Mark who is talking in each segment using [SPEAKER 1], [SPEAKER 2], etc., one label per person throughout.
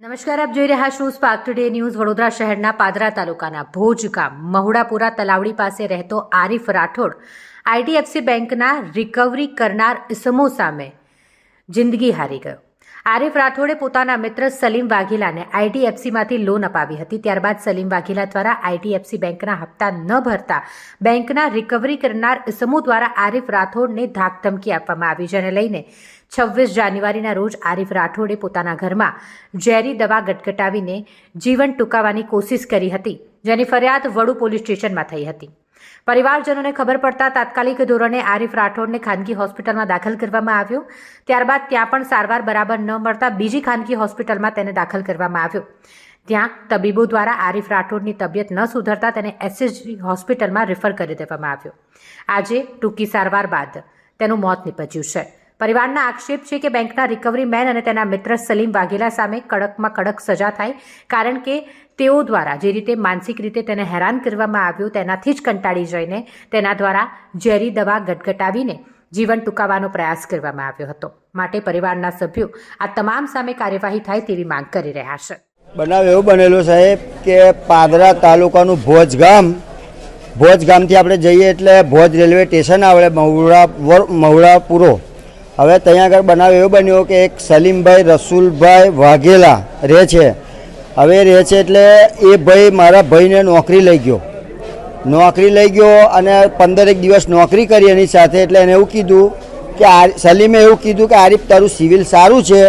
[SPEAKER 1] નમસ્કાર, આપ જોઈ રહ્યા છો સ્પાર્ક ટુડે ન્યૂઝ. વડોદરા શહેરના પાદરા તાલુકાના ભોજ ગામ મહુડાપુરા તલાવડી પાસે રહેતો આરીફ રાઠોડ આઈડીએફસી બેંકના રિકવરી કરનાર ઇસમો સામે જિંદગી હારી ગયો. આરીફ રાઠોડે પોતાના મિત્ર સલીમ વાઘેલાને આઈડીએફસીમાંથી લોન અપાવી હતી. ત્યારબાદ સલીમ વાઘેલા દ્વારા આઈડીએફસી બેંકના હપ્તા ન ભરતા બેંકના રિકવરી કરનાર ઇસમો દ્વારા આરીફ રાઠોડને ધાકધમકી આપવામાં આવી, જેને લઈને 26 જાન્યુઆરીના રોજ આરીફ રાઠોડે પોતાના ઘરમાં ઝેરી દવા ગટગટાવીને જીવન ટૂંકાવવાની કોશિશ કરી હતી, જેની ફરિયાદ વડુ પોલીસ સ્ટેશનમાં થઈ હતી. પરિવારજનોને ખબર પડતા તાત્કાલિક ધોરણે આરીફ રાઠોડને ખાનગી હોસ્પિટલમાં દાખલ કરવામાં આવ્યો. ત્યારબાદ ત્યાં પણ સારવાર બરાબર ન મળતા બીજી ખાનગી હોસ્પિટલમાં તેને દાખલ કરવામાં આવ્યો. ત્યાં તબીબો દ્વારા આરીફ રાઠોડની તબિયત ન સુધરતા તેને એસએસજી હોસ્પિટલમાં રેફર કરી દેવામાં આવ્યો. આજે ટૂંકી સારવાર બાદ તેનું મોત નીપજ્યું છે. પરિવારના આક્ષેપ છે કે બેંકના રિકવરી મેન અને તેના મિત્ર સલીમ વાઘેલા સામે કડકમાં કડક સજા થાય, કારણ કે તેઓ દ્વારા જે રીતે માનસિક રીતે તેને હેરાન કરવામાં આવ્યું તેનાથી જ કંટાળી જઈને તેના દ્વારા ઝેરી દવા ગટગટાવીને જીવન ટૂંકાવવાનો પ્રયાસ કરવામાં આવ્યો હતો. માટે પરિવારના સભ્યો આ તમામ સામે કાર્યવાહી થાય તેવી માંગ કરી રહ્યા છે.
[SPEAKER 2] બનાવ એવો બનેલો સાહેબ કે પાદરા તાલુકાનું ભોજ ગામથી આપણે જઈએ એટલે ભોજ રેલવે સ્ટેશન આવે મહુડાપુરો. હવે ત્યાં આગળ બનાવ એવો બન્યો કે એક સલીમભાઈ રસુલભાઈ વાઘેલા રહે છે. હવે રહે છે એટલે એ ભાઈ મારા ભાઈને નોકરી લઈ ગયો અને 15 દિવસ નોકરી કરી એની સાથે. એટલે એને એવું કીધું કે સલીમે એવું કીધું કે આરીફ તારું સિવિલ સારું છે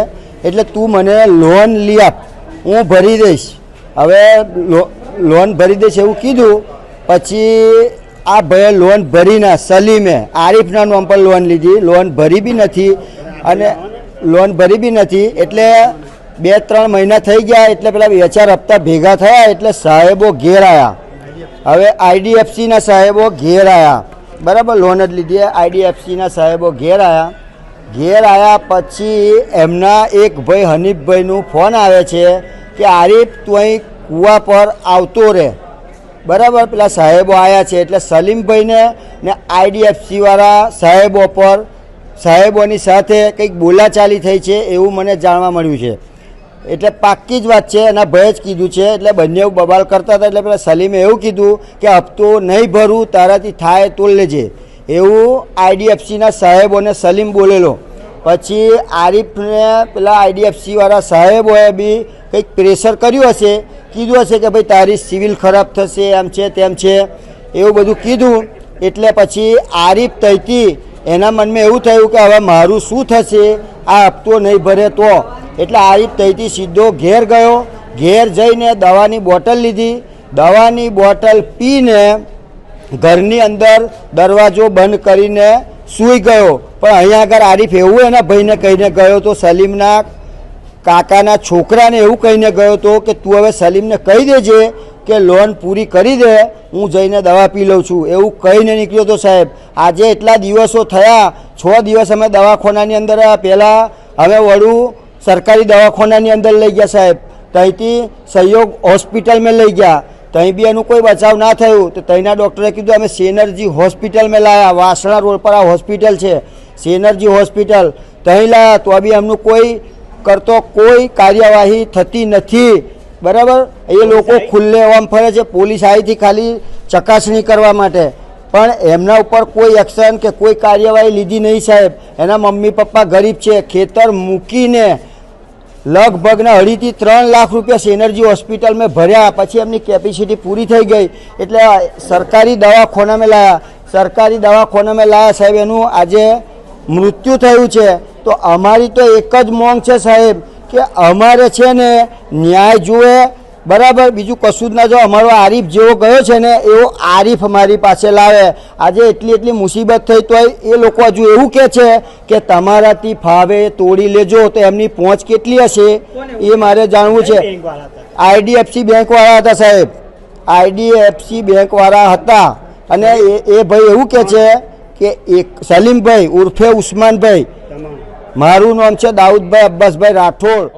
[SPEAKER 2] એટલે તું મને લોન લઈ આપ, હું ભરી દઈશ. હવે લોન ભરી દઈશ એવું કીધું. પછી આ ભાઈએ લોન ભરી ના, સલીમે આરીફના નામ પર લોન લીધી, લોન ભરી બી નથી. એટલે 2-3 મહિના થઈ ગયા એટલે પેલા 2-4 હપ્તા ભેગા થયા એટલે સાહેબો ઘેર આવ્યા. હવે આઈડીએફસીના સાહેબો ઘેર આવ્યા, બરાબર, લોન જ લીધી. આઈડીએફસીના સાહેબો ઘેર આવ્યા પછી એમના એક ભાઈ હનીફભાઈનું ફોન આવે છે કે આરીફ તું અહીં કૂવા પર આવતો રહે, બરાબર. પેલા સાહેબો આવ્યા છે એટલે સલીમભાઈને ને આઈડીએફસીવાળા સાહેબોની સાથે કંઈક બોલાચાલી થઈ છે એવું મને જાણવા મળ્યું છે. એટલે પાક્કી જ વાત છે, એના ભય જ કીધું છે. એટલે બંને બબાલ કરતા હતા. એટલે પેલા સલીમે એવું કીધું કે હપ્તો નહીં ભરું, તારાથી થાય તો લેજે, એવું આઈડીએફસીના સાહેબોને સલીમ બોલેલો. પછી આરીફને પેલા આઈડીએફસીવાળા સાહેબોએ બી કંઈક પ્રેશર કર્યું હશે, કીધું હશે કે ભાઈ તારી સિવિલ ખરાબ થશે, એમ છે તેમ છે, એવું બધું કીધું. એટલે પછી આરીફ તઈથી એના મનમાં એવું થયું કે હવે મારું શું થશે, આ હપ્તો નહીં ભરે તો. એટલે આરીફ તઈથી સીધો ઘેર ગયો. ઘેર જઈને દવાની બોટલ લીધી, દવાની બોટલ પીને ઘરની અંદર દરવાજો બંધ કરીને સૂઈ ગયો. પણ અહીંયા આગળ આરીફ એવું એના ભાઈને કહીને ગયો તો, સલીમના કાકાના છોકરાને એવું કહીને ગયો હતો કે તું હવે સલીમને કહી દેજે કે લોન પૂરી કરી દે, હું જઈને દવા પી લઉં છું, એવું કહીને નીકળ્યો હતો સાહેબ. આજે એટલા દિવસો થયા, 6 દિવસ અમે દવાખાનાની અંદર, પહેલાં હવે વડુ સરકારી દવાખાનાની અંદર લઈ ગયા સાહેબ. ત્યાંથી સહયોગ હોસ્પિટલમાં લઈ ગયા, ત્યાં બી એનું કોઈ બચાવ ના થયું. તો ત્યાંના ડૉક્ટરે કીધું અમે સેનર્જી હોસ્પિટલમાં લાવ્યા, વાસણા રોડ પર આ હોસ્પિટલ છે સેનર્જી હોસ્પિટલ, ત્યાં લાવ્યા તો બી એમનું કોઈ કાર્યવાહી થતી નથી, બરાબર. એ લોકો ખુલ્લે આમ ફરે છે, પોલીસ આવી હતી ખાલી ચકાસણી કરવા માટે, પણ એમના ઉપર કોઈ એક્શન કે કોઈ કાર્યવાહી લીધી નહીં સાહેબ. એના મમ્મી પપ્પા ગરીબ છે, ખેતર મૂકીને લગભગના 2.5 થી 3 લાખ રૂપિયા સેનર્જી હોસ્પિટલમાં ભર્યા. પછી એમની કેપેસિટી પૂરી થઈ ગઈ એટલે સરકારી દવાખાનામાં લાયા સાહેબ. એનું આજે મૃત્યુ થયું છે. તો અમારી તો એક જ માંગ છે સાહેબ કે અમારે છે ને ન્યાય જુએ, બરાબર, બીજું કશું જ ના. જો અમારો આરીફ જેવો ગયો છે ને એવો આરીફ અમારી પાસે લાવે. આજે એટલી મુસીબત થઈ તોય એ લોકો હજુ એવું કહે છે કે તમારાથી ફાવે તોડી લેજો. તો એમની પહોંચ કેટલી હશે એ મારે જાણવું છે. આઈડીએફસી બેંકવાળા હતા સાહેબ, આઈડીએફસી બેંકવાળા હતા. અને એ ભાઈ એવું કહે છે કે એક સલીમભાઈ ઉર્ફે ઉસ્માનભાઈ, મારું નામ છે દાઉદભાઈ અબ્બાસભાઈ રાઠોડ.